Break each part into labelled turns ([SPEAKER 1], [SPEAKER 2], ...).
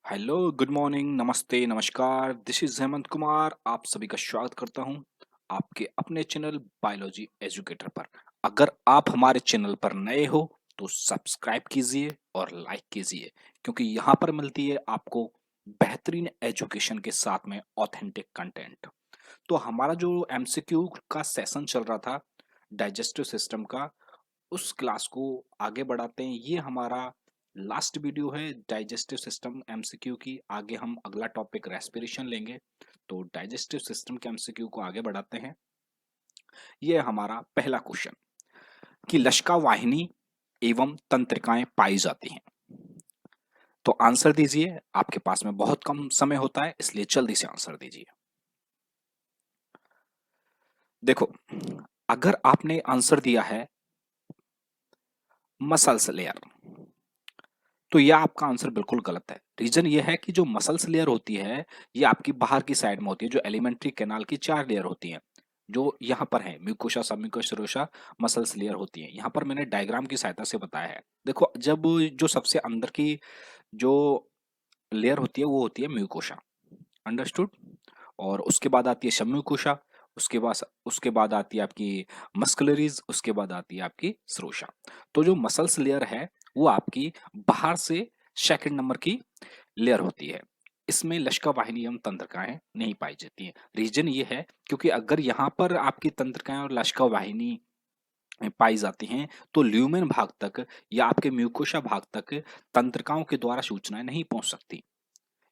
[SPEAKER 1] Hello, good morning, नमस्ते, नमस्कार। This is Hemant Kumar. आप सभी का स्वागत करता हूँ आपके अपने चैनल बायोलॉजी एजुकेटर पर। अगर आप हमारे चैनल पर नए हो तो सब्सक्राइब कीजिए और लाइक कीजिए क्योंकि यहाँ पर मिलती है आपको बेहतरीन एजुकेशन के साथ में ऑथेंटिक कंटेंट। तो हमारा जो एमसीक्यू का सेशन चल रहा था डाइजेस्टिव सिस्टम का, उस क्लास को आगे बढ़ाते हैं। ये हमारा लास्ट वीडियो है डाइजेस्टिव सिस्टम एमसीक्यू की। आगे हम अगला टॉपिक रेस्पिरेशन लेंगे। तो डाइजेस्टिव सिस्टम के एमसीक्यू को आगे बढ़ाते हैं। ये हमारा पहला क्वेश्चन कि लसिका वाहिनी एवं तंत्रिकाएं पाई जाती हैं। तो आंसर दीजिए। आपके पास में बहुत कम समय होता है, इसलिए जल्दी से आंसर दीजिए। देखो, अगर आपने आंसर दिया है मसल्स लेयर, तो यह आपका आंसर बिल्कुल गलत है। रीजन ये है कि जो मसल्स लेयर होती है, ये आपकी बाहर की साइड में होती है। जो एलिमेंट्री कैनाल की 4 लेयर होती हैं, जो यहाँ पर है mucosa, submucosa, serosa, muscles layer होती है। यहाँ पर मैंने डायग्राम की सहायता से बताया है। देखो, जब जो सबसे अंदर की जो लेयर होती है वो होती है म्यूकोसा। अंडरस्टूड। और उसके बाद आती है सबम्यूकोसा। उसके बाद आती है आपकी मस्कुलरीज। उसके बाद आती है आपकी स्रोसा। तो जो मसल्स लेयर है वो आपकी बाहर से सेकंड नंबर की लेयर होती है। इसमें लसिका वाहिनी एवं तंत्रिकाएं नहीं पाई जाती हैं। रीजन ये है क्योंकि अगर यहाँ पर आपकी तंत्रिकाएं और लसिका वाहिनी पाई जाती हैं तो ल्यूमेन भाग तक या आपके म्यूकोसा भाग तक तंत्रिकाओं के द्वारा सूचनाएं नहीं पहुंच सकती।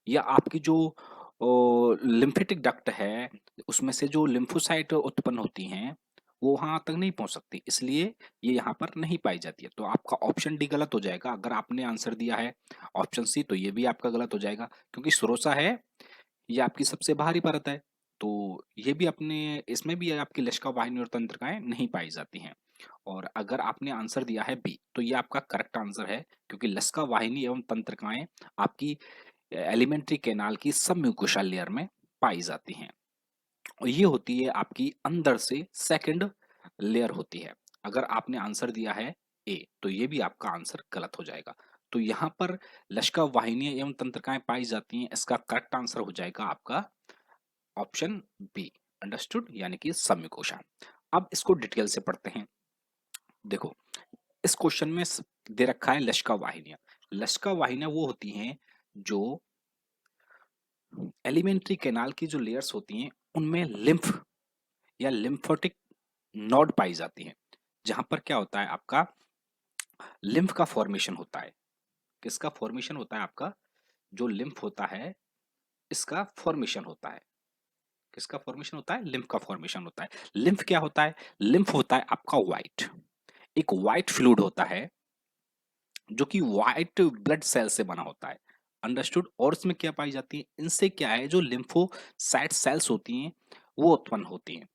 [SPEAKER 1] या आपकी जो लिम्फेटिक डक्ट है, उसमें से जो लिम्फोसाइट उत्पन्न होती हैं, वो वहां तक नहीं पहुंच सकती, इसलिए ये यहाँ पर नहीं पाई जाती है। तो आपका ऑप्शन डी गलत हो जाएगा। अगर आपने आंसर दिया है ऑप्शन सी, तो ये भी आपका गलत हो जाएगा क्योंकि सुरोसा है, ये आपकी सबसे बाहरी परत है। तो ये भी अपने इसमें भी आपकी लसिका वाहिनी और तंत्रिकाएं नहीं पाई जाती हैं। और अगर आपने आंसर दिया है बी, तो ये आपका करेक्ट आंसर है क्योंकि लसिका वाहिनी एवं तंत्रिकाएं आपकी एलिमेंट्री कैनाल की सब म्यूकोसा लेयर में पाई जाती हैं। और ये होती है आपकी अंदर से सेकंड लेयर होती है। अगर आपने आंसर दिया है ए, तो ये भी आपका आंसर गलत हो जाएगा। तो यहाँ पर लसिका वाहिनी एवं तंत्रिकाएं पाई जाती हैं, इसका करेक्ट आंसर हो जाएगा आपका ऑप्शन बी। अंडरस्टूड, यानी कि सब म्यूकोसा। अब इसको डिटेल से पढ़ते हैं। देखो, इस क्वेश्चन में दे रखा है लसिका वाहिनियां। लसिका वाहिनियां वो होती हैं जो एलिमेंट्री कैनाल की जो लेयर्स होती हैं उनमें लिम्फ या लिम्फोटिक नोड पाई जाती हैं, जहां पर क्या होता है आपका लिम्फ का फॉर्मेशन होता है। किसका फॉर्मेशन होता है? आपका जो लिम्फ होता है, इसका फॉर्मेशन होता है। किसका फॉर्मेशन होता है? लिम्फ का फॉर्मेशन होता है। लिम्फ क्या होता है? लिम्फ होता है आपका व्हाइट, एक व्हाइट फ्लूइड होता है जो कि व्हाइट ब्लड सेल से बना होता है। अंडरस्टूड। और इसमें क्या पाई जाती है? इनसे क्या है, जो लिम्फोसाइट सेल्स होती हैं वो उत्पन्न होती हैं।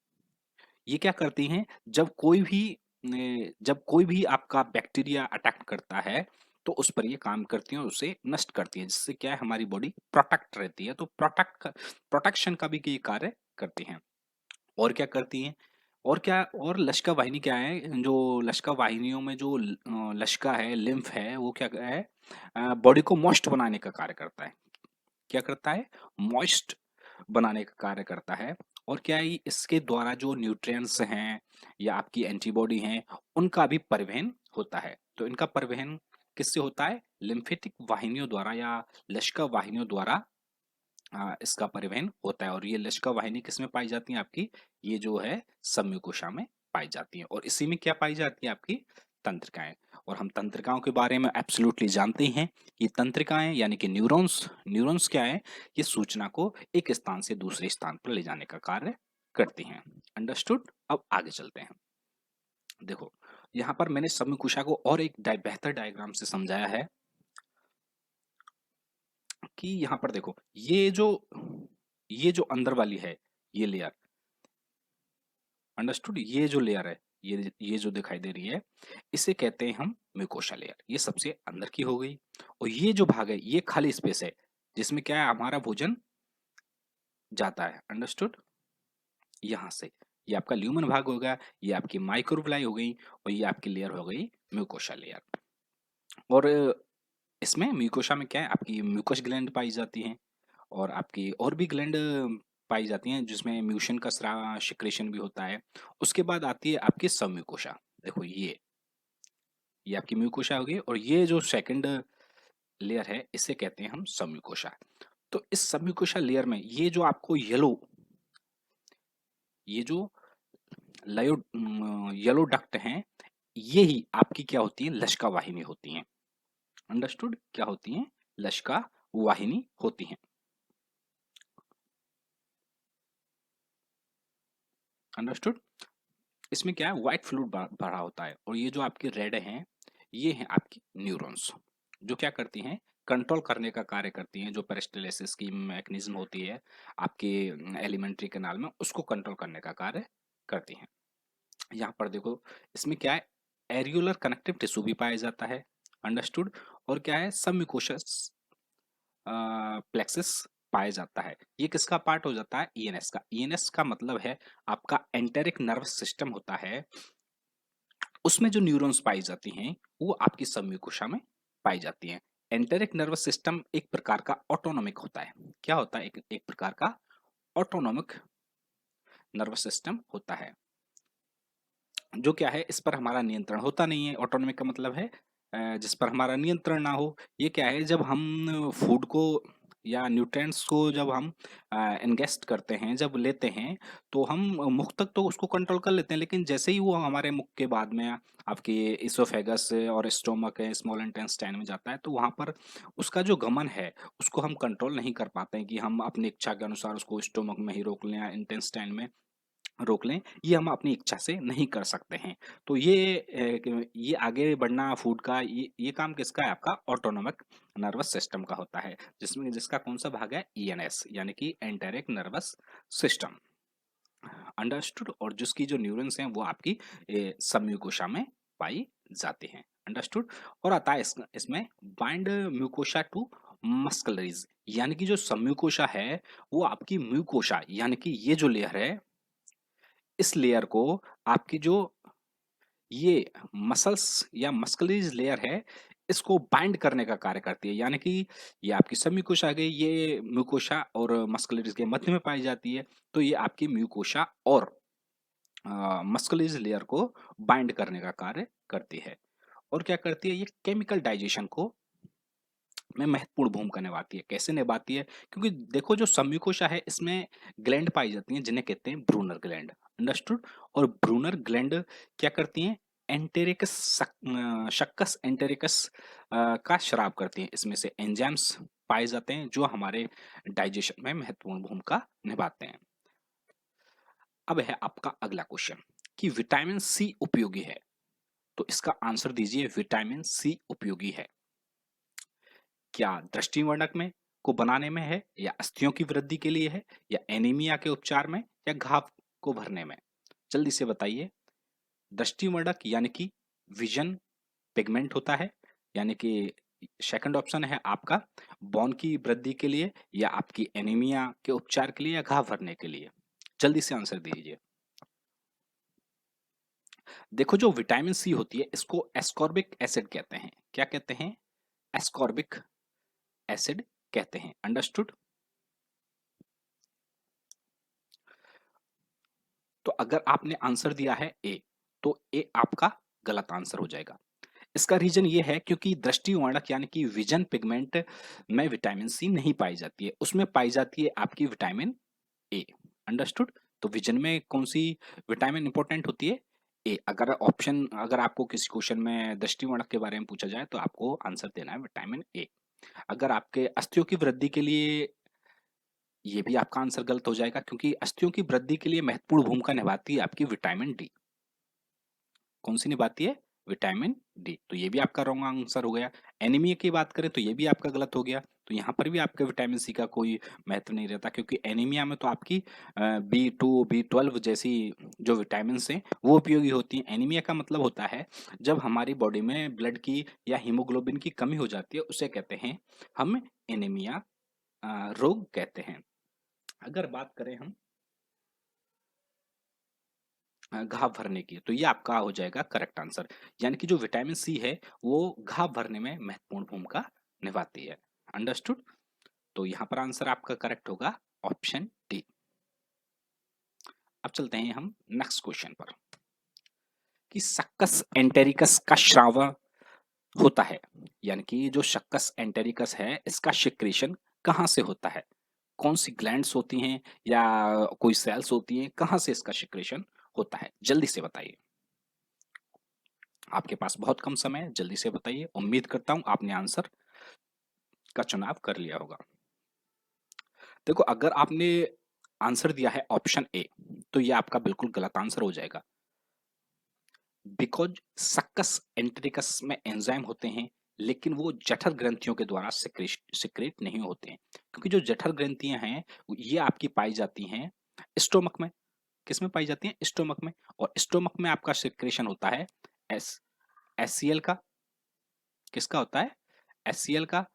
[SPEAKER 1] ये क्या करती हैं, जब कोई भी आपका बैक्टीरिया अटैक करता है तो उस पर ये काम करती हैं और उसे नष्ट करती हैं, जिससे क्या है हमारी बॉडी प्रोटेक्ट रहती है। तो प्रोटेक्शन का भी ये कार्य करती हैं। और क्या करती हैं? और क्या, और लसिका वाहिनी क्या है, जो लसिका वाहिनियों में जो लसिका है, लिम्फ है, वो क्या है, बॉडी को मॉइस्ट बनाने का कार्य करता है। क्या करता है? मॉइस्ट बनाने का कार्य करता है। और क्या है, इसके द्वारा जो न्यूट्रिएंट्स हैं या आपकी एंटीबॉडी हैं, उनका भी परिवहन होता है। तो इनका परिवहन किससे होता है? लिम्फेटिक वाहिनियों द्वारा या लसिका वाहिनियों द्वारा इसका परिवहन होता है। और ये लसिका वाहिनी किसमें पाई जाती है आपकी? ये जो है सब म्यूकोसा में पाई जाती है। और इसी में क्या पाई जाती है? आपकी तंत्रिकाएं। और हम तंत्रिकाओं के बारे में एब्सोल्युटली जानते ही हैं। ये तंत्रिकाएं यानी कि न्यूरॉन्स, न्यूरॉन्स क्या है? ये सूचना को एक स्थान से दूसरे स्थान पर ले जाने का कार्य करती हैं। अंडरस्टूड। अब आगे चलते हैं। देखो, यहाँ पर मैंने सब म्यूकोसा को और एक बेहतर डायग्राम से समझाया है कि यहाँ पर देखो, ये जो अंदर वाली है, ये लेयर, अंडरस्टूड, ये जो लेयर है, ये जो दिखाई दे रही है, इसे कहते हैं हम म्यूकोसा लेयर। ये सबसे अंदर की हो गई। और ये जो भाग है, ये खाली स्पेस है जिसमें क्या है, हमारा भोजन जाता है। अंडरस्टूड। यहाँ से ये आपका ल्यूमन भाग हो गया, ये आपकी माइक्रोविलाई हो गई, और ये आपकी लेयर हो गई म्यूकोसा लेयर। और इसमें म्यूकोसा में क्या है, आपकी म्यूकस ग्लैंड पाई जाती हैं और आपकी और भी ग्लैंड पाई जाती हैं जिसमें म्यूसिन का स्राव सिक्रेशन भी होता है। उसके बाद आती है आपकी सबम्यूकोसा। देखो ये आपकी म्यूकोसा हो गई और ये जो सेकंड लेयर है इसे कहते हैं हम सबम्यूकोसा। तो इस सबम्यूकोसा लेयर में ये जो येलो डक्ट हैं, ये ही आपकी क्या होती है, लसिका वाहिनी होती हैं। अंडरस्टूड? क्या होती हैं? लसिका वाहिनी होती हैं। अंडरस्टूड? इसमें क्या है, व्हाइट फ्लूइड भरा होता है और ये जो आपके रेड हैं, ये हैं आपकी न्यूरॉन्स, जो क्या करती हैं, कंट्रोल करने का कार्य करती हैं। जो पेरिस्टालसिस की मैकेनिज्म होती है आपके एलिमेंट्री कैनाल में, उसको कंट्रोल करने का कार्य करती हैं। यहाँ पर देखो, इसमें क्या है, एरियुलर कनेक्टिव टिश्यू भी पाया जाता है। अंडरस्टूड? और क्या है, सबम्यूकोसस प्लेक्सिस पाया जाता है। ये किसका पार्ट हो जाता है, ईएनएस का। ईएनएस का मतलब है आपका एंटेरिक नर्वस सिस्टम होता है, उसमें जो न्यूरॉन्स पाई जाती हैं वो आपकी सबम्यूकोसा में पाई जाती हैं। एंटेरिक नर्वस सिस्टम एक प्रकार का ऑटोनोमिक होता है। क्या होता है, एक प्रकार का ऑटोनोमिक नर्वस सिस्टम होता है, जो क्या है, इस पर हमारा नियंत्रण होता नहीं है। ऑटोनोमिक का मतलब है जिस पर हमारा नियंत्रण ना हो। ये क्या है, जब हम फूड को या न्यूट्रिएंट्स को जब हम इंगेस्ट करते हैं, जब लेते हैं, तो हम मुख तक तो उसको कंट्रोल कर लेते हैं, लेकिन जैसे ही वो हमारे मुख के बाद में आपके इसोफेगस और स्टोमक है, स्मॉल इंटेस्टाइन में जाता है, तो वहां पर उसका जो गमन है उसको हम कंट्रोल नहीं कर पाते हैं कि हम अपनी इच्छा के अनुसार उसको स्टोमक में ही रोक लें या इंटेस्टाइन में रोक लें, ये हम अपनी इच्छा से नहीं कर सकते हैं। तो ये आगे बढ़ना फूड का, ये काम किसका है, आपका ऑटोनोमिक नर्वस सिस्टम का होता है, जिसमें जिसका कौन सा भाग है, ईएनएस, यानी कि एंटेरिक नर्वस सिस्टम। अंडरस्टूड? और जिसकी जो न्यूरॉन्स हैं वो आपकी सबम्यूकोसा में पाई जाते हैं। अंडरस्टूड? और आता है इसमें बाइंड म्यूकोसा टू मस्कुलरीज, यानी कि जो सबम्यूकोसा है वो आपकी म्यूकोसा, यानी कि ये जो लेयर है, इस लेयर को आपकी जो ये मसल्स या मस्कुलरीज लेयर है, इसको बाइंड करने का कार्य करती है। यानी कि ये आपकी सब म्यूकोसा आ गई, ये म्यूकोसा और मस्कुलरीज के मध्य में पाई जाती है। तो ये आपकी म्यूकोसा और मस्कुलरीज लेयर को बाइंड करने का कार्य करती है। और क्या करती है, ये केमिकल डाइजेशन को में महत्वपूर्ण भूमिका निभाती है। कैसे निभाती है? क्योंकि देखो, जो सम्यूकोशा है इसमें ग्लैंड पाई जाती हैं जिन्हें कहते हैं ब्रूनर ग्लैंड। अंडरस्टूड? और ब्रूनर ग्लैंड क्या करती हैं, एंटेरिकस शक्कस एंटेरिकस का स्राव करती हैं। इसमें से एंजाइम्स पाए जाते हैं जो हमारे डाइजेशन में महत्वपूर्ण भूमिका निभाते हैं। अब है आपका अगला क्वेश्चन कि विटामिन सी उपयोगी है, तो इसका आंसर दीजिए। विटामिन सी उपयोगी है क्या दृष्टिवर्धक में को बनाने में है, या अस्थियों की वृद्धि के लिए है, या एनीमिया के उपचार में, या घाव को भरने में? जल्दी से बताइए। दृष्टिवर्धक यानी कि विजन पिगमेंट होता है, यानी कि सेकंड ऑप्शन है आपका बॉन की वृद्धि के लिए, या आपकी एनीमिया के उपचार के लिए, या घाव भरने के लिए? जल्दी से आंसर दीजिए। देखो, जो विटामिन सी होती है इसको एस्कॉर्बिक एसिड कहते हैं। क्या कहते हैं? एस्कॉर्बिक एसिड कहते हैं। अंडरस्टूड? तो अगर आपने आंसर दिया है ए, तो ए आपका गलत आंसर हो जाएगा। इसका रीजन ये है क्योंकि दृष्टिवर्धक यानी कि विजन पिगमेंट में विटामिन सी नहीं पाई जाती है, उसमें पाई जाती है आपकी विटामिन ए। अंडरस्टूड? तो विजन में कौन सी विटामिन इंपॉर्टेंट होती है? ए। अगर आपको किसी क्वेश्चन में दृष्टिवर्धक के बारे में पूछा जाए तो आपको आंसर देना है विटामिन ए। अगर आपके अस्थियों की वृद्धि के लिए, ये भी आपका आंसर गलत हो जाएगा क्योंकि अस्थियों की वृद्धि के लिए महत्वपूर्ण भूमिका निभाती है आपकी विटामिन डी। कौन सी निभाती है? Vitamin D. तो ये भी आपका रॉन्ग आंसर हो गया। एनीमिया की बात करें तो ये भी आपका गलत हो गया। तो यहाँ पर भी आपके विटामिन सी का कोई महत्व नहीं रहता क्योंकि एनीमिया में तो आपकी बी 2 बी 12 जैसी जो विटामिन हैं वो उपयोगी होती हैं। एनीमिया का मतलब होता है जब हमारी बॉडी में ब्लड की या हीमोग्लोबिन की कमी हो जाती है, उसे कहते हैं हम एनीमिया रोग कहते हैं। अगर बात करें हम घाव भरने की, तो ये आपका हो जाएगा करेक्ट आंसर। यानी कि जो विटामिन सी है वो घाव भरने में महत्वपूर्ण भूमिका निभाती है। अंडरस्टूड? तो यहाँ पर आंसर आपका करेक्ट होगा ऑप्शन डी। अब चलते हैं हम नेक्स्ट क्वेश्चन पर कि सक्कस एंटेरिकस का स्राव होता है, यानी कि जो सक्कस एंटेरिकस है इसका सिक्रीशन कहाँ से होता है? कौन सी ग्लैंड्स होती हैं या कोई सेल्स होती हैं, कहाँ से इसका सिक्रीशन होता है? जल्दी से बताइए। आपके पास बहुत कम समय है, जल्दी से बताइए। उम्मीद करता हूँ आपने आंसर का चुनाव कर लिया होगा। देखो, अगर आपने आंसर दिया है ऑप्शन ए, तो ये आपका बिल्कुल गलत आंसर हो जाएगा। बिकॉज सक्कस एंटेरिकस में एंजाइम होते हैं, लेकिन वो जठर ग्रंथियों के द्वारा सिक्रेट नहीं होते हैं, क्योंकि जो जठर ग्रंथियां हैं ये आपकी पाई जाती हैं स्टोमक में। किसमें पाई जाती हैं? स्टोमक में। और स्टोमक में आपका सिक्रेशन होता है एस एससीएल का। किसका होता है? एचसीएल का।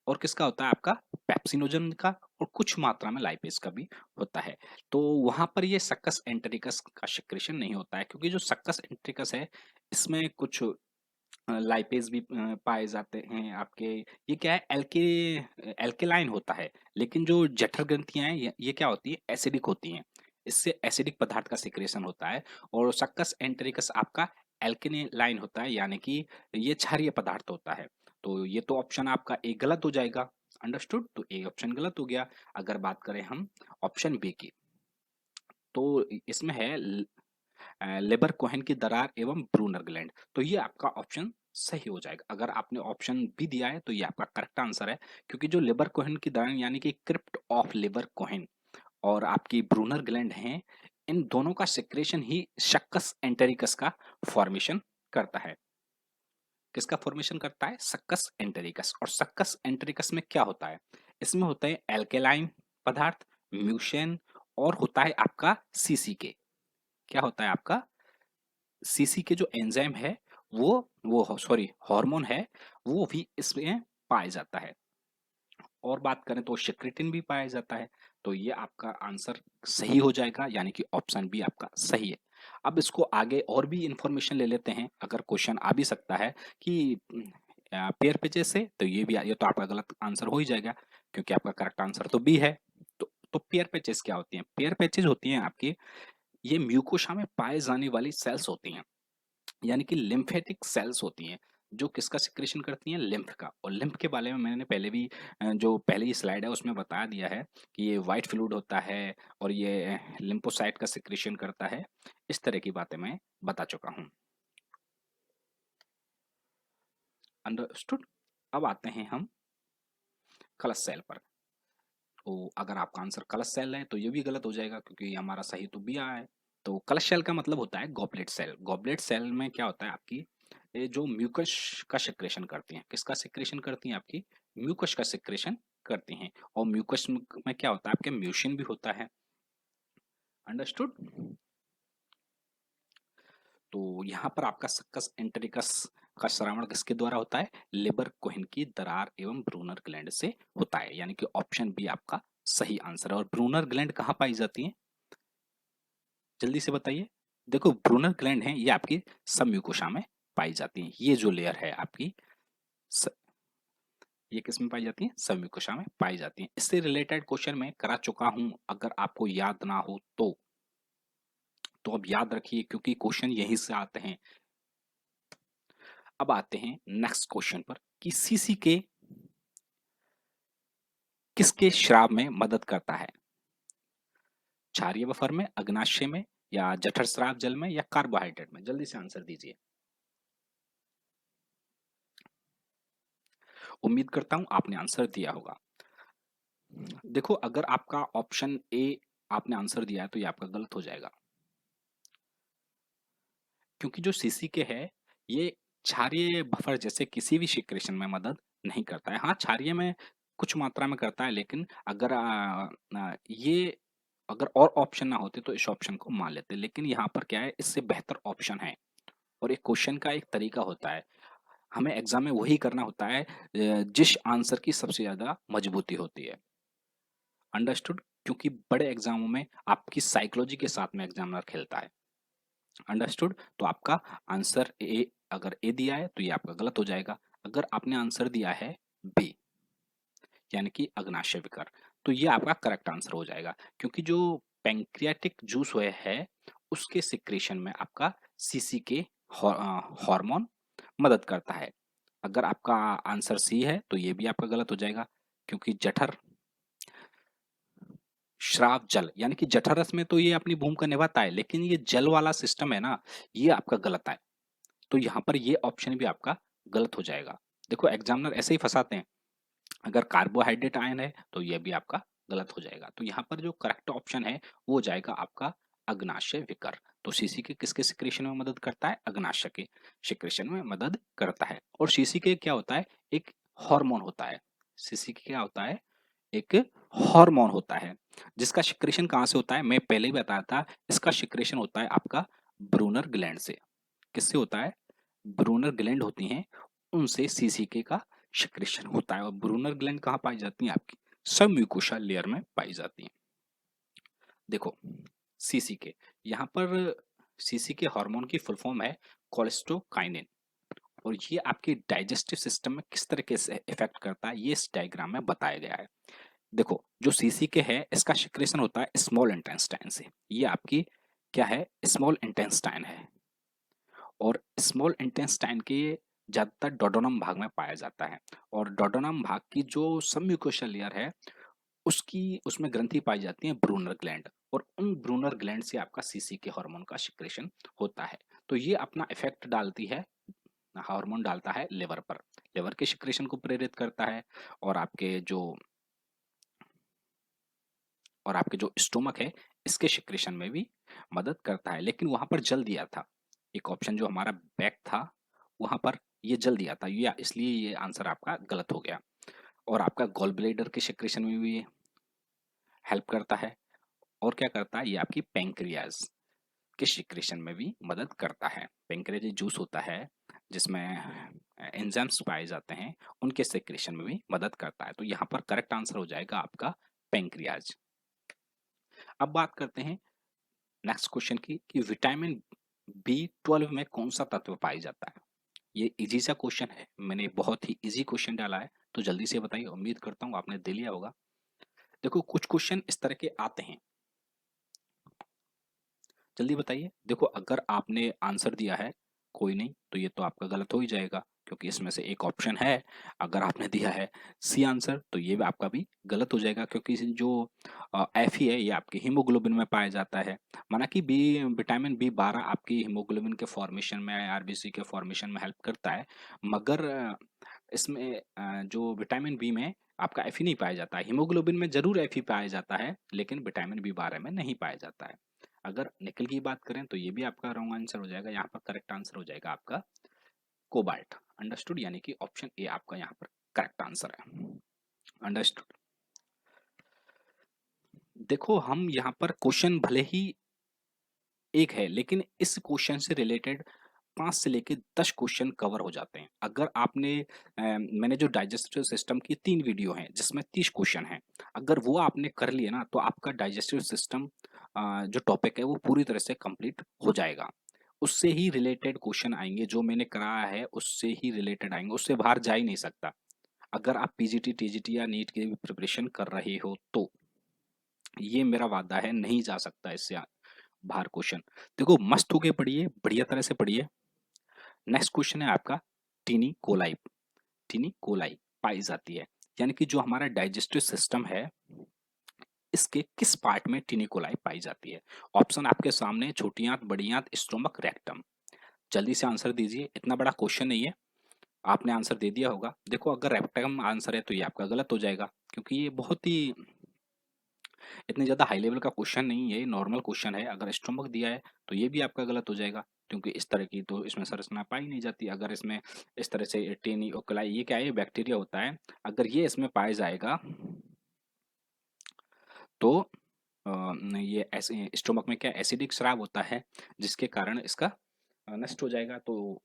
[SPEAKER 1] और किसका होता है? आपका पेप्सिनोजन का। और कुछ मात्रा में लाइपेज का भी होता है। तो वहां पर ये सक्कस एंटेरिकस का सिक्रेशन नहीं होता है, क्योंकि जो सक्कस एंटेरिकस है इसमें कुछ लाइपेज भी पाए जाते हैं आपके। ये क्या है? एल्केलाइन होता है। लेकिन जो जठर ग्रंथियां हैं ये क्या होती है? एसिडिक होती हैं। इससे एसिडिक पदार्थ का सिक्रेशन होता है। और सक्कस एंटेरिकस आपका एल्केलाइन होता है, यानी कि ये क्षारीय पदार्थ होता है। तो ये तो ऑप्शन आपका ए गलत हो जाएगा। अंडरस्टूड? तो ए ऑप्शन गलत हो गया। अगर बात करें हम ऑप्शन बी की, तो इसमें है लेबर कोहेन की दरार एवं ब्रूनर ग्लैंड। तो ये आपका ऑप्शन सही हो जाएगा। अगर आपने ऑप्शन बी दिया है तो ये आपका करेक्ट आंसर है, क्योंकि जो लेबर कोहेन की दरार यानी कि क्रिप्ट ऑफ लेबर कोहेन और आपकी ब्रूनर ग्लैंड हैं, इन दोनों का सिक्रेशन ही सक्कस एंटेरिकस का फॉर्मेशन करता है। किसका फॉर्मेशन करता है? Succus entericus. और सक्कस एंटेरिकस में क्या होता है? इसमें होता है एल्केलाइन पदार्थ, म्यूशन, और होता है आपका सीसीके। क्या होता है आपका? सीसी के जो एंजाइम है वो सॉरी हार्मोन है, वो भी इसमें पाया जाता है। और बात करें तो शिक्रिटिन भी पाया जाता है। तो ये आपका आंसर सही हो जाएगा, यानी कि ऑप्शन बी आपका सही है। अब इसको आगे और भी इंफॉर्मेशन ले लेते हैं। अगर क्वेश्चन आ भी सकता है कि पेयर पेचेस से, तो ये तो आपका गलत आंसर हो ही जाएगा, क्योंकि आपका करेक्ट आंसर तो बी है। तो पेयर पेचेस क्या होती हैं? पेयर पेचेस होती हैं आपकी, ये म्यूकोशा में पाए जाने वाली सेल्स होती हैं, यानी कि लिम्फेटिक सेल्स होती हैं, जो किसका सिक्रेशन करती हैं? लिम्फ का। और लिम्फ के बारे में मैंने पहले भी जो पहली स्लाइड है उसमें बता दिया है कि ये व्हाइट फ्लूइड होता है और ये लिम्फोसाइट का सिक्रेशन करता है। इस तरह की बातें मैं बता चुका हूँ। अंडरस्टूड? अब आते हैं हम कलश सेल पर। तो अगर आपका आंसर कलश सेल है तो ये भी गलत हो जाएगा, क्योंकि हमारा सही तो बी आया है। तो कलश सेल का मतलब होता है गॉबलेट सेल। गॉबलेट सेल में क्या होता है? आपकी ये जो म्यूकस का सिक्रेशन करती हैं। किसका सिक्रेशन करती हैं? आपकी म्यूकस का सिक्रेशन करती हैं। और म्यूकस में क्या होता है? आपके म्यूसिन भी होता है। अंडरस्टूड? तो यहाँ पर आपका सक्कस एंटेरिकस का श्रावण किसके द्वारा होता है? लेबर कोहेन की दरार एवं ब्रूनर ग्लैंड से होता है, यानी कि ऑप्शन बी आपका सही आंसर है। और ब्रूनर ग्लैंड कहाँ पाई जाती है? जल्दी से बताइए। देखो, ब्रूनर ग्लैंड है ये आपकी सबम्यूकोसा में पाई जाती है। ये जो लेयर है आपकी स, ये किस में पाई जाती है? सबम्यूकोसा में पाई जाती है। इससे रिलेटेड क्वेश्चन मैं करा चुका हूं, अगर आपको याद ना हो तो अब याद रखिए, क्योंकि क्वेश्चन यहीं से आते हैं। अब आते हैं नेक्स्ट क्वेश्चन पर कि सीसी के किसके श्राव में मदद करता है? क्षारीय बफर में, अग्नाशय में, या जठर स्राव जल में, या कार्बोहाइड्रेट में? जल्दी से आंसर दीजिए। उम्मीद करता हूं आपने आंसर दिया होगा। देखो, अगर आपका ऑप्शन ए आपने आंसर दिया है तो ये आपका गलत हो जाएगा, क्योंकि जो सीसीके है ये क्षारीय बफर जैसे किसी भी सिक्रेशन में मदद नहीं करता है। हाँ, क्षारीय में कुछ मात्रा में करता है, लेकिन अगर ये अगर और ऑप्शन ना होते तो इस ऑप्शन को मान लेते, लेकिन यहाँ पर क्या है, इससे बेहतर ऑप्शन है। और एक क्वेश्चन का एक तरीका होता है, हमें एग्जाम में वही करना होता है जिस आंसर की सबसे ज्यादा मजबूती होती है। अंडरस्टूड? क्योंकि बड़े एग्जामों में आपकी साइकोलॉजी के साथ में एग्जामिनर खेलता है। अंडरस्टूड? तो आपका आंसर ए, अगर ए दिया है तो ये आपका गलत हो जाएगा। अगर आपने आंसर दिया है बी, यानी कि अग्नाशय विकर। तो ये आपका करेक्ट आंसर हो जाएगा, क्योंकि जो पैंक्रियाटिक जूस है उसके सिक्रेशन में आपका सीसीके हार्मोन मदद करता है। अगर आपका आंसर सी है तो ये भी आपका गलत हो जाएगा, क्योंकि जठर श्राव जल यानी कि जठर रस में तो ये अपनी भूमिका निभाता है, लेकिन ये जल वाला सिस्टम है ना, ये आपका गलत है। तो यहाँ पर ये ऑप्शन भी आपका गलत हो जाएगा। देखो एग्जामिनर ऐसे ही फंसाते हैं। अगर कार्बोहाइड्रेट आयन है तो ये भी आपका गलत हो जाएगा। तो यहाँ पर जो करेक्ट ऑप्शन है वो हो जाएगा आपका अग्नाशय विकर। तो सीसी के किसके सिक्रेशन में मदद करता है? अग्नाशय के सिक्रेशन में मदद करता है। और सीसी के क्या होता है? एक हार्मोन होता है। सीसी के क्या होता है? एक हार्मोन होता है, जिसका सिक्रेशन कहाँ से होता है? मैं पहले ही बताया था, इसका सिक्रेशन होता है आपका ब्रूनर ग्लैंड से। किससे होता है? ब्रूनर ग्लैंड होती हैं, उनसे सीसीके का सिक्रेशन होता है। और ब्रूनर ग्लैंड कहाँ पाई जाती हैं? आपकी सब म्यूकोसा लेयर में पाई जाती हैं। देखो सीसीके, यहाँ पर सीसीके हार्मोन की फुल फॉर्म है कोलेस्टोकाइनिन। और ये आपके डाइजेस्टिव सिस्टम में किस तरीके से इफेक्ट करता है, ये इस डायग्राम में बताया गया है। देखो जो सीसीके है इसका सिक्रेशन होता है स्मॉल इंटेस्टाइन से। ये आपकी क्या है? स्मॉल इंटेस्टाइन है। और स्मॉल इंटेस्टाइन के ज्यादातर डोडोनम भाग में पाया जाता है। और डोडोनम भाग की जो सबम्यूकोशल लेयर है उसकी उसमें ग्रंथि पाई जाती है ब्रूनर ग्लैंड। और उन ब्रूनर ग्लैंड से आपका सीसी के हार्मोन का सिक्रेशन होता है। तो ये अपना इफेक्ट डालती है, हार्मोन डालता है लिवर पर, लिवर के सिक्रेशन को प्रेरित करता है। और आपके जो स्टोमक है इसके सिक्रेशन में भी मदद करता है। लेकिन वहां पर जल दिया था, एक ऑप्शन जो हमारा बैक था वहां पर ये जल दिया था, या इसलिए ये आंसर आपका गलत हो गया। और आपका गॉल ब्लेडर के सिक्रेशन में भी हेल्प करता है। और क्या करता है? ये आपकी पैंक्रियाज के सिक्रेशन में भी मदद करता है। पैंक्रियाज जूस होता है जिसमें एंजाइम्स पाए जाते हैं, उनके सिक्रेशन में भी मदद करता है। तो यहाँ पर करेक्ट आंसर हो जाएगा आपका पैंक्रियाज। अब बात करते हैं नेक्स्ट क्वेश्चन की कि विटामिन B12 में कौन सा तत्व पाया जाता है? ये इजी सा क्वेश्चन है, मैंने बहुत ही इजी क्वेश्चन डाला है, तो जल्दी से बताइए। उम्मीद करता हूँ आपने दे लिया होगा। देखो कुछ क्वेश्चन इस तरह के आते हैं, जल्दी बताइए। देखो अगर आपने आंसर दिया है कोई नहीं, तो ये तो आपका गलत हो ही जाएगा, क्योंकि इसमें से एक ऑप्शन है। अगर आपने दिया है सी आंसर, तो ये भी आपका भी गलत हो जाएगा, क्योंकि जो एफ ही है ये आपके हीमोग्लोबिन में पाया जाता है। माना कि विटामिन B12 आपकी हीमोग्लोबिन के फॉर्मेशन में, आरबीसी के फॉर्मेशन में हेल्प करता है। मगर इसमें जो विटामिन बी में आपका एफ ही नहीं पाया जाता है। हीमोग्लोबिन में जरूर एफ ही पाया जाता है, लेकिन विटामिन B12 में नहीं पाया जाता है। अगर निकल की बात करें तो ये भी आपका रॉन्ग आंसर हो जाएगा। यहाँ पर करेक्ट आंसर हो जाएगा आपका कोबाल्ट। अंडरस्टूड? यानी कि ऑप्शन ए आपका यहाँ पर करेक्ट आंसर है। अंडरस्टूड? देखो हम यहाँ पर क्वेश्चन भले ही एक है, लेकिन इस क्वेश्चन से रिलेटेड 5 से लेके 10 क्वेश्चन कवर हो जाते हैं। अगर आपने मैंने जो डाइजेस्टिव सिस्टम की 3 वीडियो हैं जिसमें 30 क्वेश्चन हैं, अगर वो आपने कर लिए ना तो आपका डाइजेस्टिव सिस्टम जो टॉपिक है वो पूरी तरह से कंप्लीट हो जाएगा। उससे ही रिलेटेड क्वेश्चन आएंगे, जो मैंने कराया है उससे ही रिलेटेड आएंगे, उससे बाहर जा ही नहीं सकता। अगर आप पीजीटी, टीजीटी या नीट की प्रिपरेशन कर रहे हो तो ये मेरा वादा है, नहीं जा सकता इससे बाहर क्वेश्चन। देखो मस्त होके पढ़िए, बढ़िया तरह से पढ़िए। नेक्स्ट क्वेश्चन है आपका टीनी कोलाई। टीनी कोलाई पाई जाती है, यानी कि जो हमारा डाइजेस्टिव सिस्टम है इसके किस पार्ट में टीनी कोलाई पाई जाती है? ऑप्शन आपके सामने: छोटी आंत, बड़ी आंत, स्टोमक, रेक्टम। जल्दी से आंसर दीजिए, इतना बड़ा क्वेश्चन नहीं है, आपने आंसर दे दिया होगा। देखो अगर रेक्टम आंसर है तो ये आपका गलत हो जाएगा, क्योंकि ये बहुत ही इतनी ज़्यादा हाई लेवल का क्वेश्चन नहीं है, ये नॉर्मल क्वेश्चन है। अगर स्टोमक दिया है तो ये भी आपका गलत हो जाएगा, क्योंकि इस तरह की तो इसमें संरचना पाई नहीं जाती। अगर इसमें इस तरह से टेनियोकुलाई, ये क्या है? ये बैक्टीरिया होता है। अगर ये इसमें पाया जाएगा तो ये ऐसे स्टोमक में क्या एसिडिक स्राव होता है, जिसके कारण इसका नष्ट हो जाएगा। तो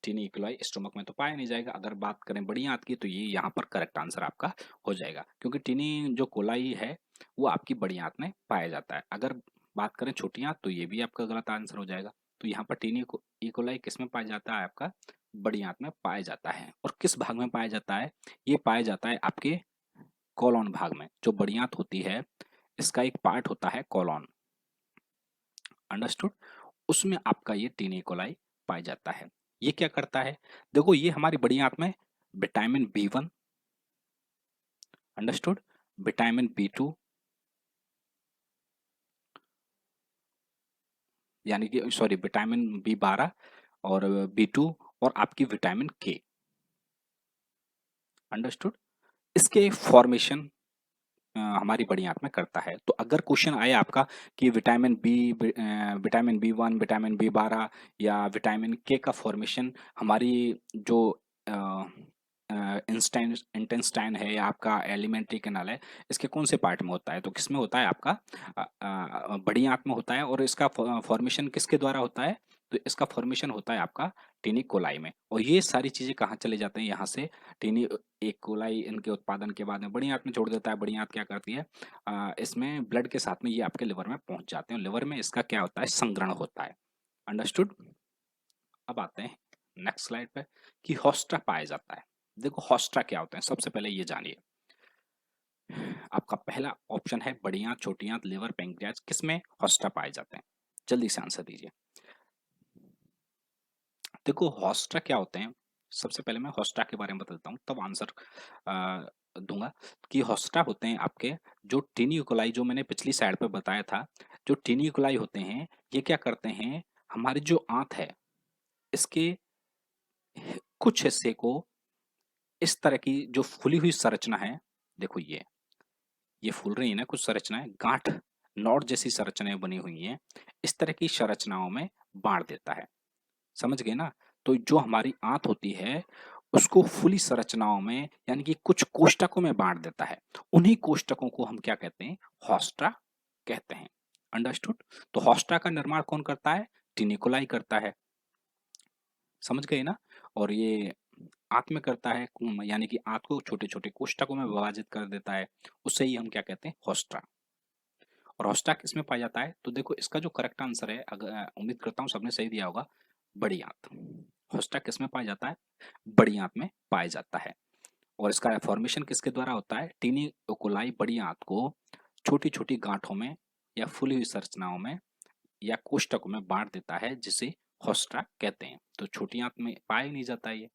[SPEAKER 1] टीनी इकोलाई स्टोमक में तो पाया नहीं जाएगा। अगर बात करें बड़ी आंत की तो ये यहाँ पर करेक्ट आंसर आपका हो जाएगा, क्योंकि टीनी जो कोलाई है वो आपकी बड़ी आंत में पाया जाता है। अगर बात करें छोटी आंत तो ये भी आपका गलत आंसर हो जाएगा। तो यहाँ पर टीनी इकोलाई किस में पाया जाता है? आपका बड़ी आंत में पाया जाता है। और किस भाग में पाया जाता है? ये पाया जाता है आपके कॉलोन भाग में जो बड़ी आंत होती है, इसका एक पार्ट होता है कॉलोन। अंडरस्टूड? उसमें आपका ये टीनी कोलाई पाया जाता है। ये क्या करता है? देखो ये हमारी बड़ी आंत में vitamin B1, understood, vitamin B2 यानी कि सॉरी विटामिन B12 और B2 और आपकी विटामिन K, अंडरस्टूड, इसके फॉर्मेशन हमारी बड़ी आंत में करता है। तो अगर क्वेश्चन आए आपका कि विटामिन B1, विटामिन B12 या विटामिन के का फॉर्मेशन हमारी जो इंटेस्टाइन है या आपका एलिमेंट्री कैनाल है, इसके कौन से पार्ट में होता है, तो किसमें होता है आपका बड़ी आंत में होता है। और इसका फॉर्मेशन किसके द्वारा होता है, तो इसका फॉर्मेशन होता है आपका टीनी कोलाई में। और ये सारी चीजें कहाँ चले जाते हैं, यहाँ से टीनी एक कोलाई इनके उत्पादन के बाद में बड़ी आंत में छोड़ देता है। बड़ी आंत क्या करती है, इसमें ब्लड के साथ में ये आपके लिवर में पहुंच जाते हैं। लिवर में इसका क्या होता है, संग्रहण होता है। अंडरस्टूड? अब आते हैं नेक्स्ट स्लाइड पे कि होस्टा पाया जाता है। देखो होस्टा क्या होता है, सबसे पहले ये जानिए। आपका पहला ऑप्शन है बड़ी आंत, छोटी आंत, लिवर, पैंक्रियाज, किसमें होस्टा पाए जाते हैं? जल्दी से आंसर दीजिए। देखो होस्टा क्या होते हैं, सबसे पहले मैं होस्टा के बारे में बताता हूँ, तब आंसर दूंगा। कि होस्टा होते हैं आपके जो टीनियोकोलाई, जो मैंने पिछली साइड पे बताया था, जो टीनियोकोलाई होते हैं, ये क्या करते हैं, हमारी जो आंत है इसके कुछ हिस्से को, इस तरह की जो फूली हुई संरचना है, देखो ये फूल रही है ना कुछ संरचनाएं, गांठ नॉट जैसी संरचनाएं बनी हुई हैं, इस तरह की संरचनाओं में बांट देता है। समझ गए ना? तो जो हमारी आंत होती है उसको फुली संरचनाओं में यानी कि कुछ कोष्टकों में बांट देता है। उन्हीं कोष्टकों को हम क्या कहते हैं, होस्टा कहते हैं। अंडरस्टूड? तो होस्टा का निर्माण कौन करता है, टिनिकोलाई करता है। समझ गए ना? और ये आंत में करता है, यानी कि आंत को छोटे छोटे कोष्टकों में विभाजित कर देता है। उससे ही हम क्या कहते हैं, होस्टा। और होस्टा किसमें पाया जाता है, तो देखो इसका जो करेक्ट आंसर है, अगर उम्मीद करता हूँ सबने सही दिया होगा, बड़ी आंत। होस्टा किसमें पाया जाता है, बड़ी आंत में पाया जाता है। और इसका फॉर्मेशन किसके द्वारा होता है, टीनी ओकोलाई बड़ी आंत को छोटी छोटी गांठों में या फूली हुई संरचनाओं में या कोष्ठकों में बांट देता है, जिसे होस्टा कहते हैं। तो छोटी आंत में पाया ही नहीं जाता है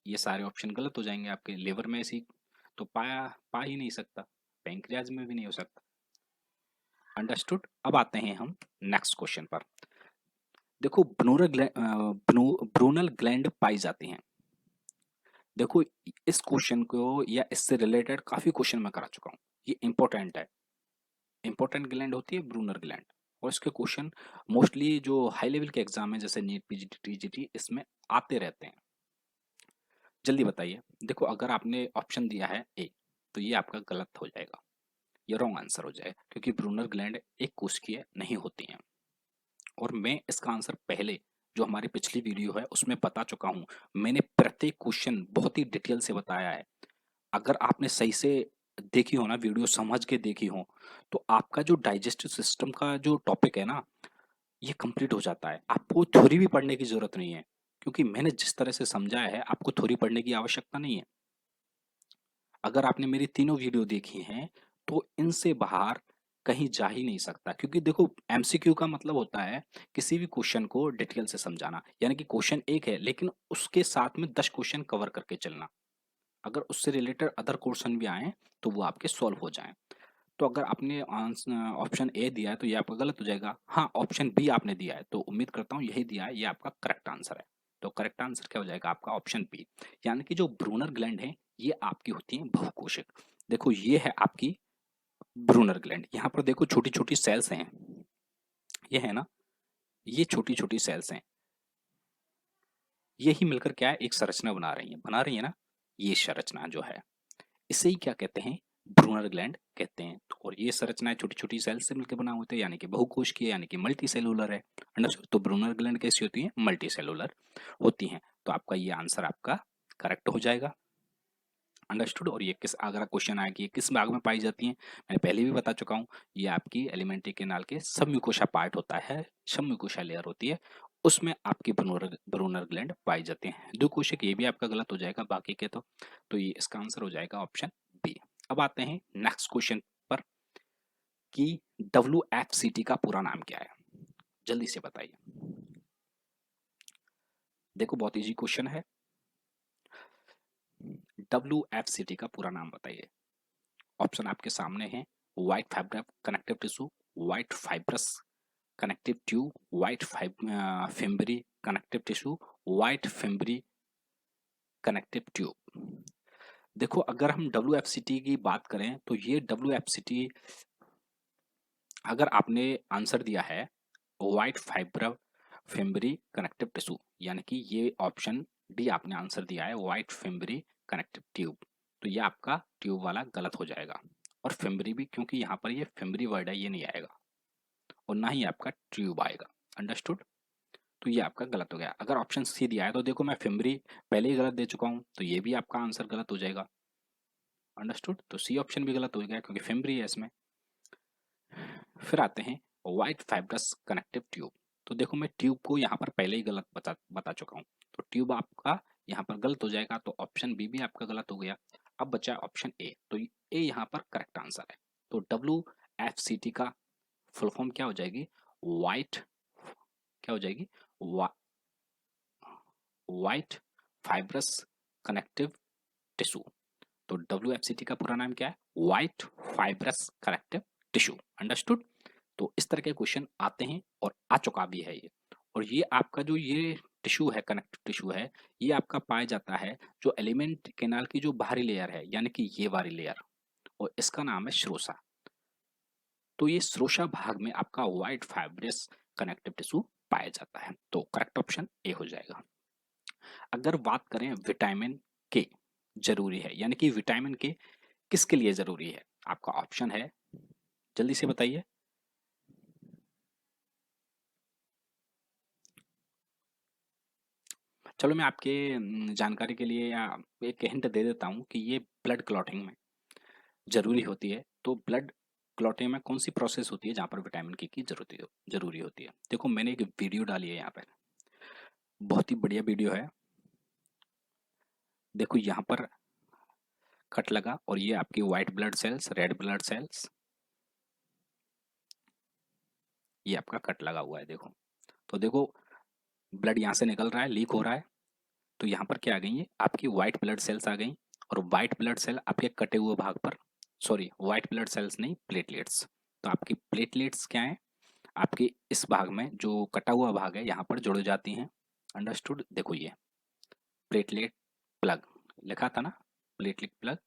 [SPEAKER 1] ये सारे ऑप्शन गलत हो जाएंगे आपके। लिवर में ऐसी तो पा ही नहीं सकता, पैंक्रियाज में भी नहीं हो सकता। अंडरस्टूड? अब आते हैं हम नेक्स्ट क्वेश्चन पर। देखो ब्रूनल ग्लैंड पाई जाती हैं। देखो इस क्वेश्चन को या इससे रिलेटेड काफी क्वेश्चन मैं करा चुका हूँ, ये इंपॉर्टेंट है। इंपॉर्टेंट ग्लैंड होती है ब्रूनर ग्लैंड, और इसके क्वेश्चन मोस्टली जो हाई लेवल के एग्जाम है जैसे नीट, पीजीटी, टीजीटी, इसमें आते रहते हैं। जल्दी बताइए। देखो अगर आपने ऑप्शन दिया है ए, तो ये आपका गलत हो जाएगा, ये रॉन्ग आंसर हो जाएगा, क्योंकि ब्रूनर ग्लैंड एक कोशिकीय नहीं होती हैं। और मैं इसका आंसर पहले जो हमारी पिछली वीडियो है उसमें बता चुका हूं। मैंने प्रत्येक क्वेश्चन बहुत ही डिटेल से बताया है। अगर आपने सही से देखी हो ना वीडियो, समझ के देखी हो, तो आपका जो डाइजेस्टिव सिस्टम का जो टॉपिक है ना, ये कंप्लीट हो जाता है। आपको थ्योरी भी पढ़ने की जरूरत नहीं है, क्योंकि मैंने जिस तरह से समझाया है आपको थ्योरी पढ़ने की आवश्यकता नहीं है। अगर आपने मेरी तीनों वीडियो देखी हैं तो इनसे बाहर कहीं जा ही नहीं सकता, क्योंकि देखो एमसीक्यू का मतलब होता है किसी भी क्वेश्चन को डिटेल से समझाना, यानी कि क्वेश्चन एक है लेकिन उसके साथ में 10 क्वेश्चन कवर करके चलना। अगर उससे रिलेटेड अदर क्वेश्चन भी आए तो वो आपके सॉल्व हो जाएं। तो अगर आपने ऑप्शन ए दिया है तो ये आपका गलत हो जाएगा। हाँ, ऑप्शन बी आपने दिया है तो उम्मीद करता हूँ यही दिया है, ये आपका करेक्ट आंसर है। तो करेक्ट आंसर क्या हो जाएगा आपका, ऑप्शन बी। यानी कि जो ब्रूनर ग्लैंड है ये आपकी होती है बहुकोशिक। देखो ये है आपकी ब्रूनर ग्लैंड, यहाँ पर देखो छोटी छोटी सेल्स हैं, ये है ना, ये छोटी छोटी सेल्स हैं, यही मिलकर क्या है, एक संरचना बना रही है ना, ये संरचना जो है इसे ही क्या कहते हैं, ब्रूनर ग्लैंड कहते हैं। और ये संरचनाएं छोटी छोटी सेल से मिलकर बना होते हैं, यानी कि बहुकोशिकीय, यानी कि मल्टी सेलुलर है। अंडरस्टूड? तो ब्रूनर ग्लैंड कैसी होती है, मल्टी सेलुलर होती हैं। तो आपका ये आंसर आपका करेक्ट हो जाएगा। अंडरस्टूड? और ये किस, अगर क्वेश्चन आया कि ये किस भाग में पाई जाती हैं, मैं पहले भी बता चुका हूँ, ये आपकी एलिमेंट्री कैनाल के सबम्यूकोसा पार्ट होता है, सबम्यूकोसा लेयर होती है, उसमें आपकी ब्रूनर ब्रूनर ग्लैंड पाई जाती हैं। दो क्वेश्चन ये भी आपका गलत हो जाएगा बाकी के तो ये इसका आंसर हो जाएगा ऑप्शन बी। अब आते हैं नेक्स्ट क्वेश्चन पर कि WFCT का पूरा नाम क्या है? जल्दी से बताइए। देखो बहुत इजी क्वेश्चन है। WFCT का पूरा नाम बताइए। ऑप्शन आपके सामने है। White fibre connective tissue, white fibrous connective tube, white fimbriae connective tissue, white fimbriae connective tube. देखो अगर हम WFCT की बात करें तो ये WFCT, अगर आपने आंसर दिया है white fibre fimbriae connective tissue, यानी कि ये ऑप्शन डी आपने आंसर दिया है व्हाइट फिम्बरी कनेक्टिव ट्यूब, तो ये आपका ट्यूब वाला गलत हो जाएगा। और फिम्बरी भी, क्योंकि यहाँ पर ये फिम्बरी वर्ड है, ये नहीं आएगा और ना ही आपका ट्यूब आएगा। अंडरस्टूड? तो ये आपका गलत हो गया। अगर ऑप्शन सी दिया है तो देखो मैं फिम्बरी पहले ही गलत दे चुका हूँ, तो ये भी आपका आंसर गलत हो जाएगा। अंडरस्टूड? तो सी ऑप्शन भी गलत हो गया क्योंकि फिम्बरी है इसमें। फिर आते हैं व्हाइट फाइब्रस कनेक्टिव ट्यूब। तो देखो मैं ट्यूब को यहाँ पर पहले ही गलत बता बता चुका हूँ, तो ट्यूब आपका यहाँ पर गलत हो जाएगा, तो ऑप्शन बी भी आपका गलत हो गया। अब बचा ऑप्शन ए, तो ए यहाँ पर करेक्ट आंसर है। तो WFCT का फुल फॉर्म क्या हो जाएगी? व्हाइट, क्या हो जाएगी? White fibrous connective tissue. तो WFCT का पूरा नाम क्या है? White fibrous connective tissue. Understood? तो इस तरह के क्वेश्चन आते हैं और आ चुका भी है ये। और ये आपका जो ये टिश्यू है, कनेक्टिव टिश्यू है, ये आपका पाया जाता है जो एलिमेंट कैनाल की जो बाहरी लेयर है, यानी कि ये वाली लेयर, और इसका नाम है श्रोसा। तो ये श्रोसा भाग में आपका व्हाइट फाइब्रस कनेक्टिव टिश्यू पाया जाता है। तो करेक्ट ऑप्शन ए हो जाएगा। अगर बात करें विटामिन के जरूरी है, यानी कि विटामिन के किसके लिए जरूरी है? आपका ऑप्शन है, जल्दी से बताइए। चलो मैं आपके जानकारी के लिए या एक हिंट दे देता हूँ कि ये ब्लड क्लॉटिंग में जरूरी होती है। तो ब्लड क्लॉटिंग में कौन सी प्रोसेस होती है जहाँ पर विटामिन के की जरूरी होती है? देखो मैंने एक वीडियो डाली है यहाँ पर, बहुत ही बढ़िया वीडियो है। देखो यहाँ पर कट लगा और ये आपकी white blood cells, red blood cells, ये आपका कट लगा हुआ है। देखो तो देखो ब्लड यहाँ से निकल रहा है, लीक हो रहा है, तो यहाँ पर क्या आ गई है? आपकी व्हाइट ब्लड सेल्स आ गई। और व्हाइट ब्लड सेल आपके कटे हुए भाग पर, सॉरी व्हाइट ब्लड सेल्स नहीं, प्लेटलेट्स। तो आपकी प्लेटलेट्स क्या है? आपके इस भाग में जो कटा हुआ भाग है यहाँ पर जुड़ जाती हैं। अंडरस्टूड? देखो ये प्लेटलेट प्लग लिखा था ना, प्लेटलेट प्लग।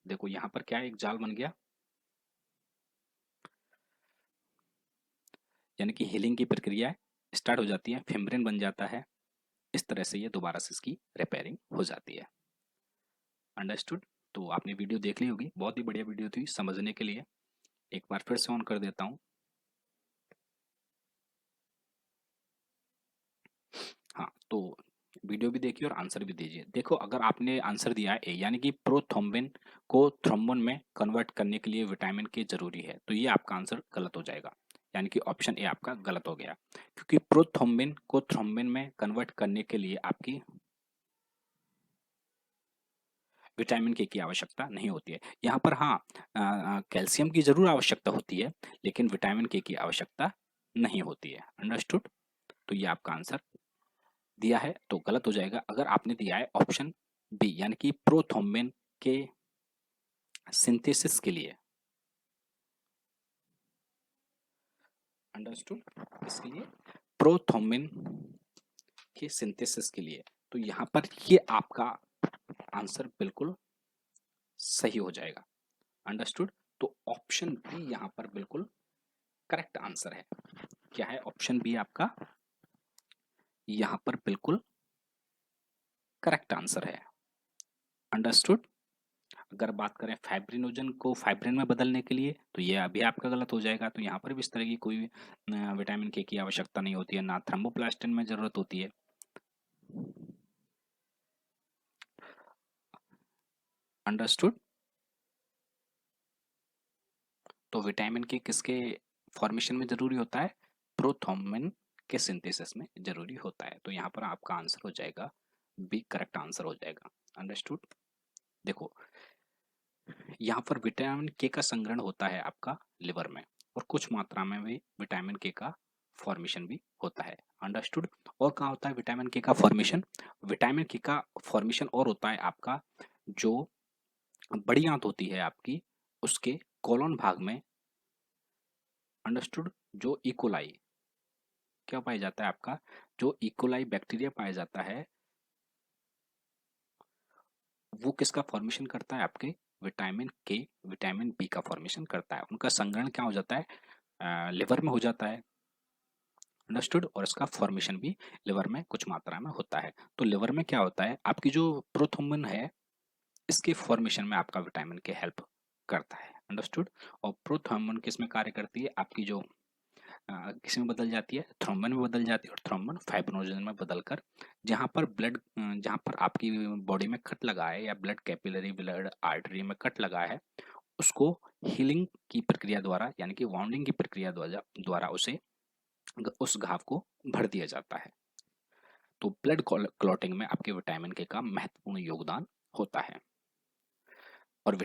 [SPEAKER 1] देखो यहाँ पर क्या है? एक जाल बन गया, यानी कि हीलिंग की प्रक्रिया स्टार्ट हो जाती है, फिम्ब्रेन बन जाता है। इस तरह से ये दोबारा से इसकी रिपेयरिंग हो जाती है। अंडरस्टूड? तो आपने वीडियो देख ली होगी, बहुत ही बढ़िया वीडियो थी समझने के लिए। एक बार फिर से ऑन कर देता हूँ। हाँ, तो वीडियो भी देखिए और आंसर भी दीजिए। देखो अगर आपने आंसर दिया है ए, यानी कि प्रोथ्रोम्बिन को थ्रोम्बोन में कन्वर्ट करने के लिए विटामिन के जरूरी है, तो ये आपका आंसर गलत हो जाएगा, यानी कि ऑप्शन ए आपका गलत हो गया। क्योंकि प्रोथ्रोम्बिन को थ्रोम्बिन में कन्वर्ट करने के लिए आपकी विटामिन के की आवश्यकता नहीं होती है। यहाँ पर हाँ, कैल्शियम की जरूर आवश्यकता होती है, लेकिन विटामिन के की आवश्यकता नहीं होती है। अंडरस्टूड? तो ये आपका आंसर दिया है तो गलत हो जाएगा। अगर आपने दिया है ऑप्शन बी, यानी कि प्रोथ्रोम्बिन के सिंथेसिस के लिए। अंडरस्टूड? इसके लिए प्रोथ्रोम्बिन के सिंथेसिस के लिए, तो यहाँ पर ये आपका आंसर बिल्कुल सही हो जाएगा। अंडरस्टूड? तो ऑप्शन बी यहाँ पर बिल्कुल करेक्ट आंसर है। क्या है? ऑप्शन बी आपका यहाँ पर बिल्कुल करेक्ट आंसर है। अंडरस्टूड? अगर बात करें फाइब्रिनोजन को फाइब्रिन में बदलने के लिए, तो ये अभी आपका गलत हो जाएगा। तो यहाँ पर भी इस तरह की कोई विटामिन के की आवश्यकता नहीं होती है, ना थ्रोम्बोप्लास्टिन में जरूरत होती है। अंडरस्टूड? तो विटामिन के किसके फॉर्मेशन में जरूरी होता है? प्रोथ्रोम्बिन के सिंथेसिस में जरूरी होता है। तो यहाँ पर आपका आंसर हो जाएगा बी, करेक्ट आंसर हो जाएगा। अंडरस्टूड? देखो, यहाँ पर विटामिन के का संग्रहण होता है आपका लिवर में, और कुछ मात्रा में भी विटामिन के का फॉर्मेशन भी होता है। अंडरस्टूड। और कहाँ होता है विटामिन के का फॉर्मेशन? विटामिन के का फॉर्मेशन और होता है आपका जो बड़ी आंत होती है आपकी, उसके कोलन भाग में। अंडरस्टूड। जो इकोलाई क्या पाया जाता है आपका, जो इकोलाई बैक्टीरिया पाया जाता है, वो किसका फॉर्मेशन करता है? आपके विटामिन के, विटामिन बी का फॉर्मेशन करता है। उनका संग्रहण क्या हो जाता है? लिवर में हो जाता है। अंडरस्टूड। और इसका फॉर्मेशन भी लिवर में कुछ मात्रा में होता है। तो लिवर में क्या होता है, आपकी जो प्रोथ्रोम्बिन है, इसके फॉर्मेशन में आपका विटामिन के हेल्प करता है। अंडरस्टूड। और प्रोथ्रोम्बिन किस में कार्य करती है? आपकी जो किस में बदल जाती है? थ्रोम्बिन में बदल जाती है, और थ्रोम्बिन फाइब्रिनोजन में बदलकर जहाँ पर आपकी बॉडी में कट लगा है, या ब्लड कैपिलरी, ब्लड आर्टरी में कट लगा है, उसको हीलिंग की प्रक्रिया द्वारा, यानी कि वाउंडिंग की प्रक्रिया द्वारा द्वारा उसे उस घाव को भर दिया जाता है। तो ब्लड क्लॉटिंग में आपके विटामिन के का महत्वपूर्ण योगदान होता है। और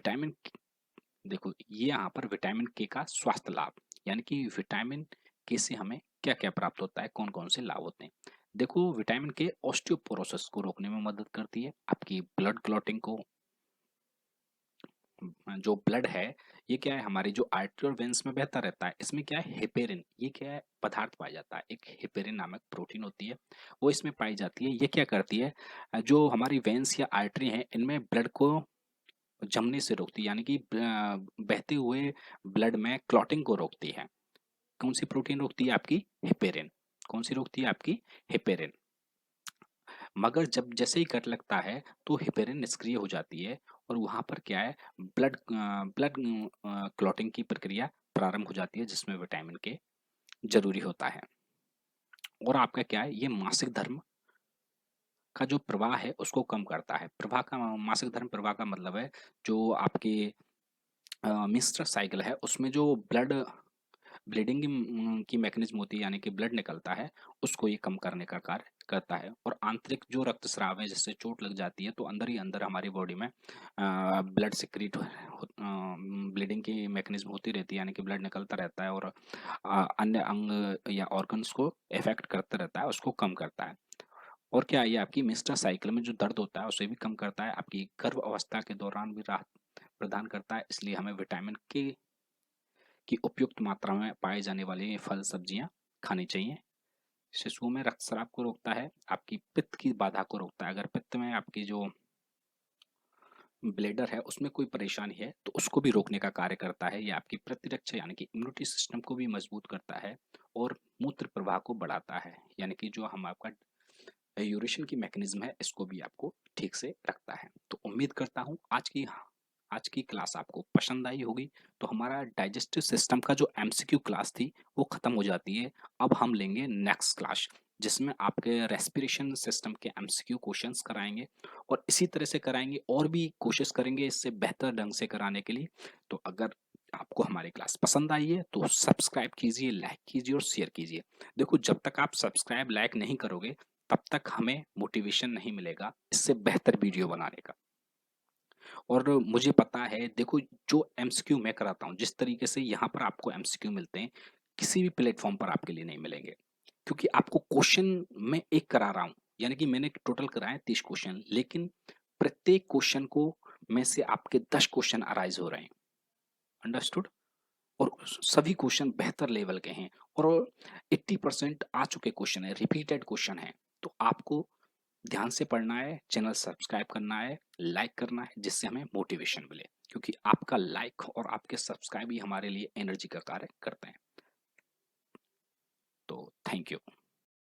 [SPEAKER 1] देखो, ये यहाँ पर विटामिन के का स्वास्थ्य लाभ, यानी कि विटामिन के से हमें क्या क्या प्राप्त होता है, कौन कौन से लाभ होते हैं। देखो, विटामिन के ऑस्टियोपोरोसिस को रोकने में मदद करती है, आपकी ब्लड क्लॉटिंग को। जो ब्लड है, ये क्या है, हमारी जो आर्टरी और वेन्स में बहता रहता है, इसमें क्या है, हेपेरिन, ये क्या है, पदार्थ पाया जाता है। एक हेपेरिन नामक प्रोटीन होती है, वो इसमें पाई जाती है। ये क्या करती है, जो हमारी वेन्स या आर्टरी हैं, इनमें ब्लड को जमने से रोकती है, यानी कि बहते हुए ब्लड में क्लॉटिंग को रोकती है। कौन सी प्रोटीन रोकती है? आपकी हेपेरिन। कौन सी रोकती है? आपकी हेपेरिन। मगर जब जैसे ही कट लगता है, तो हेपेरिन निष्क्रिय हो जाती है, और वहां पर क्या है, ब्लड क्लॉटिंग की प्रक्रिया प्रारंभ हो जाती है, जिसमें विटामिन के जरूरी होता है। और आपका क्या है, ये मासिक धर्म का जो प्रवाह है उसको कम करता है। मासिक धर्म प्रवाह का मतलब है, जो आपके मिस्टर साइकिल है, उसमें जो ब्लीडिंग की मैकेनिज्म होती है, यानी कि ब्लड निकलता है, उसको ये कम करने का कार्य करता है। और आंतरिक जो रक्तस्राव है, जिससे चोट लग जाती है, तो अंदर ही अंदर हमारी बॉडी में ब्लड सिक्रीट ब्लीडिंग की मैकेनिज्म होती रहती है, यानी कि ब्लड निकलता रहता है, और अन्य अंग या ऑर्गन्स को इफेक्ट करता रहता है, उसको कम करता है। और क्या, ये आपकी मिस्टर साइकिल में जो दर्द होता है उसे भी कम करता है, आपकी गर्भ अवस्था के दौरान भी राहत प्रदान करता है। इसलिए हमें विटामिन के की उपयुक्त मात्रा में पाए जाने वाले फल सब्जियां खानी चाहिए। शिशुओं में रक्तस्राव को रोकता है, आपकी पित्त की बाधा को रोकता है। अगर पित्त में आपकी जो ब्लेडर है, उसमें कोई परेशानी है, तो उसको भी रोकने का कार्य करता है। ये आपकी प्रतिरक्षा, यानी कि इम्यूनिटी सिस्टम को भी मजबूत करता है, और मूत्र प्रवाह को बढ़ाता है, यानी कि जो हम आपका यूरेशन की मैकेनिज्म है, इसको भी आपको ठीक से रखता है। तो उम्मीद करता हूँ आज की क्लास आपको पसंद आई होगी। तो हमारा डाइजेस्टिव सिस्टम का जो एमसीक्यू क्लास थी, वो खत्म हो जाती है। अब हम लेंगे नेक्स्ट क्लास, जिसमें आपके रेस्पिरेशन सिस्टम के एमसीक्यू क्वेश्चंस कराएंगे, और इसी तरह से कराएंगे, और भी कोशिश करेंगे इससे बेहतर ढंग से कराने के लिए। तो अगर आपको हमारी क्लास पसंद आई है, तो सब्सक्राइब कीजिए, लाइक कीजिए और शेयर कीजिए। देखो, जब तक आप सब्सक्राइब लाइक नहीं करोगे, तब तक हमें मोटिवेशन नहीं मिलेगा इससे बेहतर वीडियो बनाने का। और मुझे पता है, देखो, जो एमसीक्यू मैं कराता हूँ, जिस तरीके से यहाँ पर आपको एमसीक्यू मिलते हैं, किसी भी प्लेटफॉर्म पर आपके लिए नहीं मिलेंगे। क्योंकि आपको क्वेश्चन मैं एक करा रहा हूँ, यानी कि मैंने टोटल कराए 30 क्वेश्चन, लेकिन प्रत्येक क्वेश्चन को में से आपके 10 क्वेश्चन अराइज हो रहे हैं। अंडरस्टूड। और सभी क्वेश्चन बेहतर लेवल के हैं, और 80% आ चुके क्वेश्चन है, रिपीटेड क्वेश्चन है। तो आपको ध्यान से पढ़ना है, चैनल सब्सक्राइब करना है, लाइक करना है, जिससे हमें मोटिवेशन मिले, क्योंकि आपका लाइक और आपके सब्सक्राइब ही हमारे लिए एनर्जी का कार्य करते हैं। तो थैंक यू।